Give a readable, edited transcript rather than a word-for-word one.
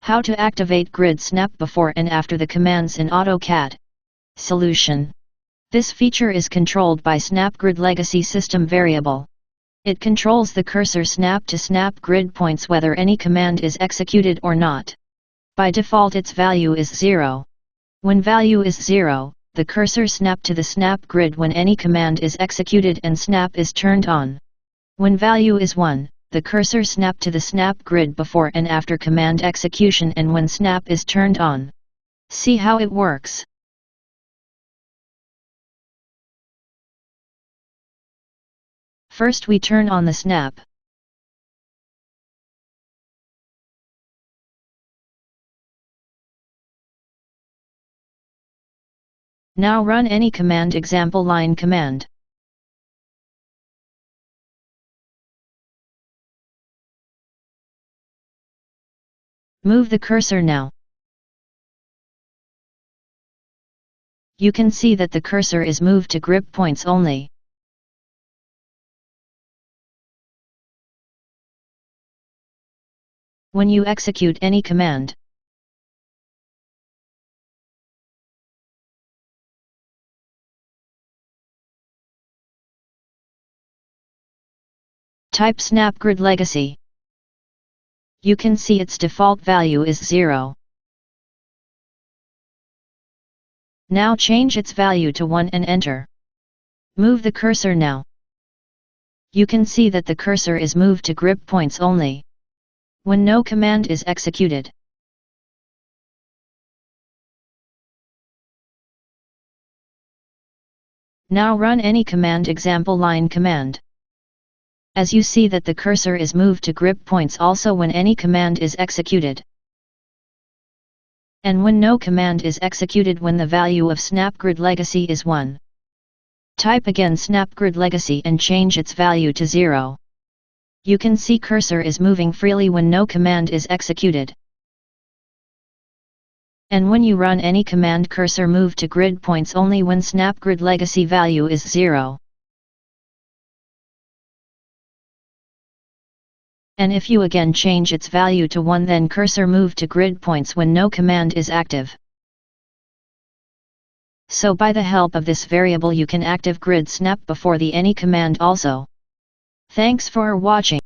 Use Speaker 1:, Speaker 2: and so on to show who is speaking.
Speaker 1: How to activate Grid Snap before and after the commands in AutoCAD. Solution. This feature is controlled by SNAPGRIDLEGACY system variable. It controls the cursor snap to snap grid points whether any command is executed or not. By default its value is 0. When value is 0, the cursor snap to the snap grid when any command is executed and snap is turned on. When value is 1, the cursor snap to the snap grid before and after command execution and when snap is turned on. See how it works. First we turn on the snap. Now run any command, example line command. Move the cursor now. You can see that the cursor is moved to grip points only. When you execute any command, type SNAPGRIDLEGACY. You can see its default value is 0. Now change its value to 1 and enter. Move the cursor now. You can see that the cursor is moved to grip points only. When no command is executed. Now run any command, example line command. As you see that the cursor is moved to grip points also when any command is executed. And when no command is executed when the value of SNAPGRIDLEGACY is 1. Type again SNAPGRIDLEGACY and change its value to 0. You can see cursor is moving freely when no command is executed. And when you run any command, cursor move to grid points only when SNAPGRIDLEGACY value is 0. And if you again change its value to 1, then cursor move to grid points when no command is active. So by the help of this variable you can active grid snap before the any command also. Thanks for watching.